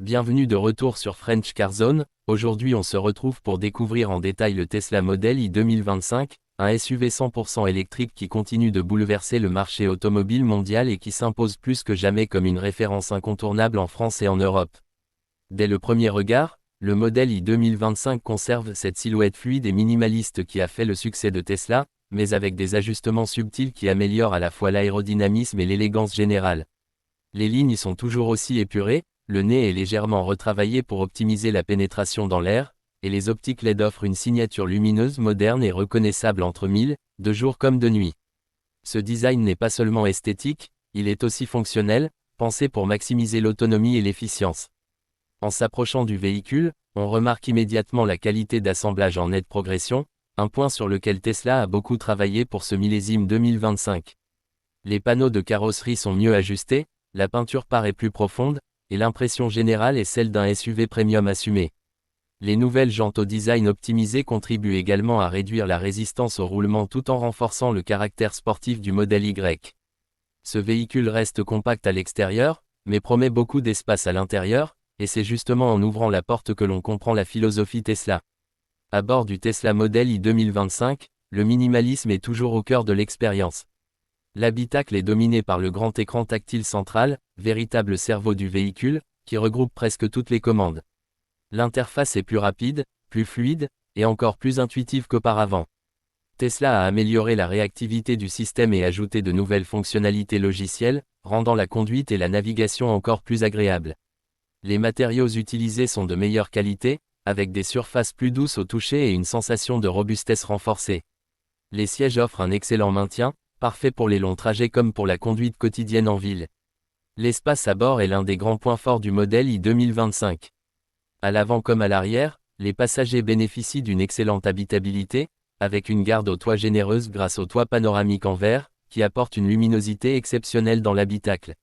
Bienvenue de retour sur French Car Zone. Aujourd'hui on se retrouve pour découvrir en détail le Tesla Model Y 2025, un SUV 100% électrique qui continue de bouleverser le marché automobile mondial et qui s'impose plus que jamais comme une référence incontournable en France et en Europe. Dès le premier regard, le Model Y 2025 conserve cette silhouette fluide et minimaliste qui a fait le succès de Tesla, mais avec des ajustements subtils qui améliorent à la fois l'aérodynamisme et l'élégance générale. Les lignes sont toujours aussi épurées, le nez est légèrement retravaillé pour optimiser la pénétration dans l'air, et les optiques LED offrent une signature lumineuse moderne et reconnaissable entre mille, de jour comme de nuit. Ce design n'est pas seulement esthétique, il est aussi fonctionnel, pensé pour maximiser l'autonomie et l'efficience. En s'approchant du véhicule, on remarque immédiatement la qualité d'assemblage en nette progression, un point sur lequel Tesla a beaucoup travaillé pour ce millésime 2025. Les panneaux de carrosserie sont mieux ajustés, la peinture paraît plus profonde, et l'impression générale est celle d'un SUV premium assumé. Les nouvelles jantes au design optimisé contribuent également à réduire la résistance au roulement tout en renforçant le caractère sportif du modèle Y. Ce véhicule reste compact à l'extérieur, mais promet beaucoup d'espace à l'intérieur, et c'est justement en ouvrant la porte que l'on comprend la philosophie Tesla. À bord du Tesla Model Y 2025, le minimalisme est toujours au cœur de l'expérience. L'habitacle est dominé par le grand écran tactile central, véritable cerveau du véhicule, qui regroupe presque toutes les commandes. L'interface est plus rapide, plus fluide, et encore plus intuitive qu'auparavant. Tesla a amélioré la réactivité du système et ajouté de nouvelles fonctionnalités logicielles, rendant la conduite et la navigation encore plus agréables. Les matériaux utilisés sont de meilleure qualité, avec des surfaces plus douces au toucher et une sensation de robustesse renforcée. Les sièges offrent un excellent maintien, parfait pour les longs trajets comme pour la conduite quotidienne en ville. L'espace à bord est l'un des grands points forts du modèle Y 2025. À l'avant comme à l'arrière, les passagers bénéficient d'une excellente habitabilité, avec une garde au toit généreuse grâce au toit panoramique en verre, qui apporte une luminosité exceptionnelle dans l'habitacle.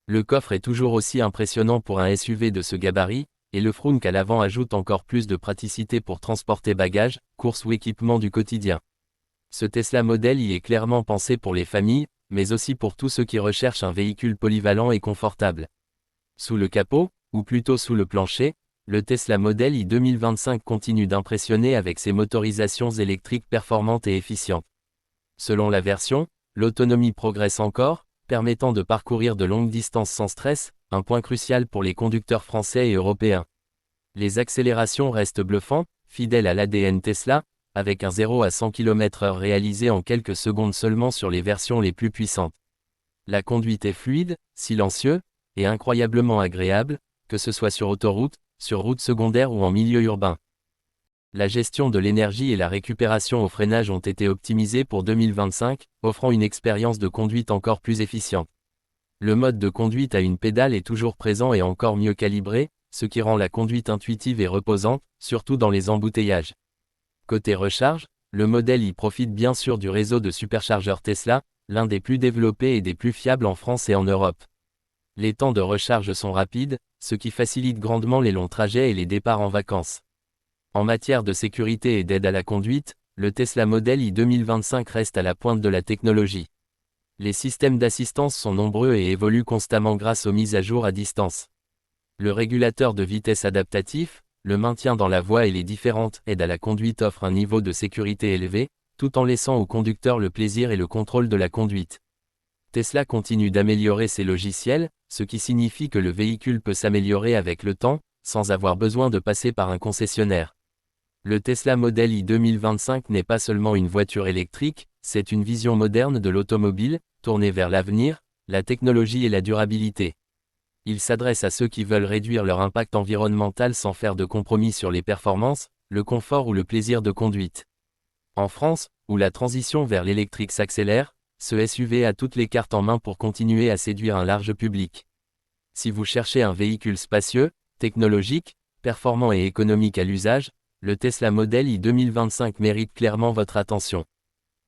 Le coffre est toujours aussi impressionnant pour un SUV de ce gabarit, et le frunk à l'avant ajoute encore plus de praticité pour transporter bagages, courses ou équipements du quotidien. Ce Tesla Model Y est clairement pensé pour les familles, mais aussi pour tous ceux qui recherchent un véhicule polyvalent et confortable. Sous le capot, ou plutôt sous le plancher, le Tesla Model Y 2025 continue d'impressionner avec ses motorisations électriques performantes et efficientes. Selon la version, l'autonomie progresse encore, permettant de parcourir de longues distances sans stress, un point crucial pour les conducteurs français et européens. Les accélérations restent bluffantes, fidèles à l'ADN Tesla, avec un 0 à 100 km/h réalisé en quelques secondes seulement sur les versions les plus puissantes. La conduite est fluide, silencieuse, et incroyablement agréable, que ce soit sur autoroute, sur route secondaire ou en milieu urbain. La gestion de l'énergie et la récupération au freinage ont été optimisées pour 2025, offrant une expérience de conduite encore plus efficiente. Le mode de conduite à une pédale est toujours présent et encore mieux calibré, ce qui rend la conduite intuitive et reposante, surtout dans les embouteillages. Côté recharge, le Model Y profite bien sûr du réseau de superchargeurs Tesla, l'un des plus développés et des plus fiables en France et en Europe. Les temps de recharge sont rapides, ce qui facilite grandement les longs trajets et les départs en vacances. En matière de sécurité et d'aide à la conduite, le Tesla Model Y 2025 reste à la pointe de la technologie. Les systèmes d'assistance sont nombreux et évoluent constamment grâce aux mises à jour à distance. Le régulateur de vitesse adaptatif, le maintien dans la voie et les différentes aides à la conduite offrent un niveau de sécurité élevé, tout en laissant au conducteur le plaisir et le contrôle de la conduite. Tesla continue d'améliorer ses logiciels, ce qui signifie que le véhicule peut s'améliorer avec le temps, sans avoir besoin de passer par un concessionnaire. Le Tesla Model Y 2025 n'est pas seulement une voiture électrique, c'est une vision moderne de l'automobile, tournée vers l'avenir, la technologie et la durabilité. Il s'adresse à ceux qui veulent réduire leur impact environnemental sans faire de compromis sur les performances, le confort ou le plaisir de conduite. En France, où la transition vers l'électrique s'accélère, ce SUV a toutes les cartes en main pour continuer à séduire un large public. Si vous cherchez un véhicule spacieux, technologique, performant et économique à l'usage, le Tesla Model Y 2025 mérite clairement votre attention.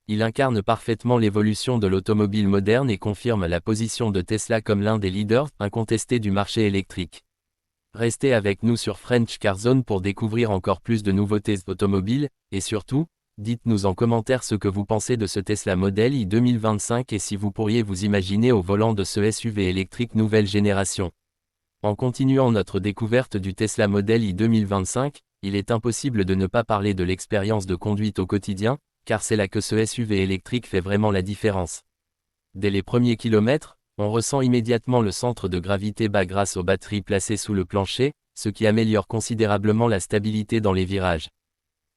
Il incarne parfaitement l'évolution de l'automobile moderne et confirme la position de Tesla comme l'un des leaders incontestés du marché électrique. Restez avec nous sur French Car Zone pour découvrir encore plus de nouveautés automobiles, et surtout, dites-nous en commentaire ce que vous pensez de ce Tesla Model Y 2025 et si vous pourriez vous imaginer au volant de ce SUV électrique nouvelle génération. En continuant notre découverte du Tesla Model i 2025, il est impossible de ne pas parler de l'expérience de conduite au quotidien, car c'est là que ce SUV électrique fait vraiment la différence. Dès les premiers kilomètres, on ressent immédiatement le centre de gravité bas grâce aux batteries placées sous le plancher, ce qui améliore considérablement la stabilité dans les virages.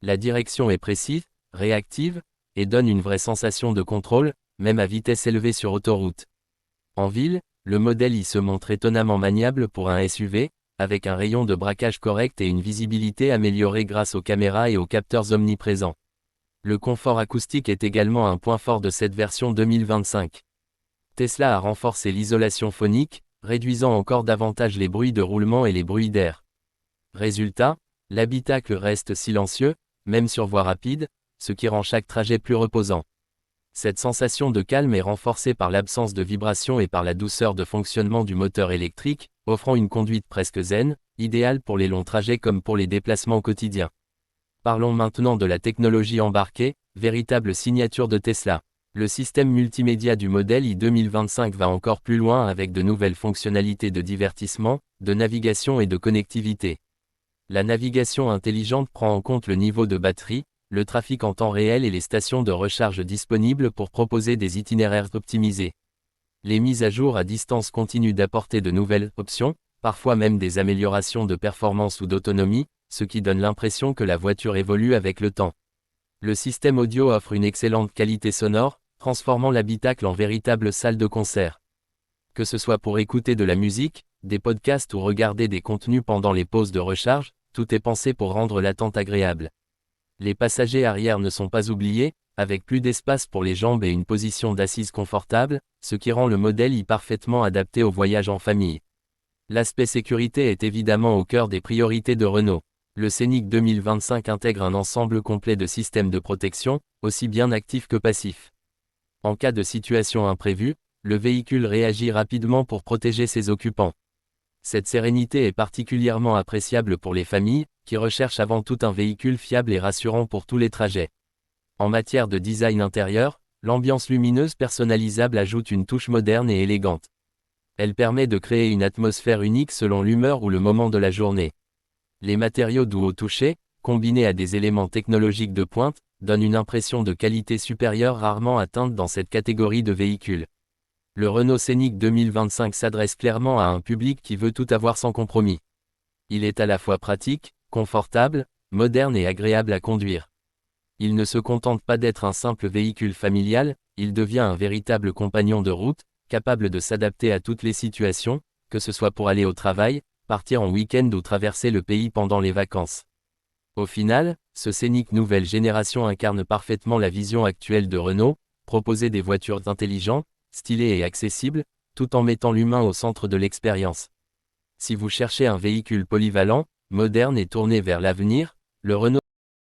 La direction est précise, réactive, et donne une vraie sensation de contrôle, même à vitesse élevée sur autoroute. En ville, le Model i se montre étonnamment maniable pour un SUV, avec un rayon de braquage correct et une visibilité améliorée grâce aux caméras et aux capteurs omniprésents. Le confort acoustique est également un point fort de cette version 2025. Tesla a renforcé l'isolation phonique, réduisant encore davantage les bruits de roulement et les bruits d'air. Résultat, l'habitacle reste silencieux, même sur voie rapide, ce qui rend chaque trajet plus reposant. Cette sensation de calme est renforcée par l'absence de vibration et par la douceur de fonctionnement du moteur électrique, offrant une conduite presque zen, idéale pour les longs trajets comme pour les déplacements quotidiens. Parlons maintenant de la technologie embarquée, véritable signature de Tesla. Le système multimédia du Model i 2025 va encore plus loin avec de nouvelles fonctionnalités de divertissement, de navigation et de connectivité. La navigation intelligente prend en compte le niveau de batterie, le trafic en temps réel et les stations de recharge disponibles pour proposer des itinéraires optimisés. Les mises à jour à distance continuent d'apporter de nouvelles options, parfois même des améliorations de performance ou d'autonomie, ce qui donne l'impression que la voiture évolue avec le temps. Le système audio offre une excellente qualité sonore, transformant l'habitacle en véritable salle de concert. Que ce soit pour écouter de la musique, des podcasts ou regarder des contenus pendant les pauses de recharge, tout est pensé pour rendre l'attente agréable. Les passagers arrière ne sont pas oubliés, avec plus d'espace pour les jambes et une position d'assise confortable, ce qui rend le Model i parfaitement adapté au voyage en famille. L'aspect sécurité est évidemment au cœur des priorités de Renault. Le Scénic 2025 intègre un ensemble complet de systèmes de protection, aussi bien actifs que passifs. En cas de situation imprévue, le véhicule réagit rapidement pour protéger ses occupants. Cette sérénité est particulièrement appréciable pour les familles, qui recherchent avant tout un véhicule fiable et rassurant pour tous les trajets. En matière de design intérieur, l'ambiance lumineuse personnalisable ajoute une touche moderne et élégante. Elle permet de créer une atmosphère unique selon l'humeur ou le moment de la journée. Les matériaux doux au toucher, combinés à des éléments technologiques de pointe, donnent une impression de qualité supérieure rarement atteinte dans cette catégorie de véhicules. Le Renault Scénic 2025 s'adresse clairement à un public qui veut tout avoir sans compromis. Il est à la fois pratique, confortable, moderne et agréable à conduire. Il ne se contente pas d'être un simple véhicule familial, il devient un véritable compagnon de route, capable de s'adapter à toutes les situations, que ce soit pour aller au travail, partir en week-end ou traverser le pays pendant les vacances. Au final, ce Scénic nouvelle génération incarne parfaitement la vision actuelle de Renault, proposer des voitures intelligentes, stylées et accessibles, tout en mettant l'humain au centre de l'expérience. Si vous cherchez un véhicule polyvalent, moderne et tourné vers l'avenir, le Renault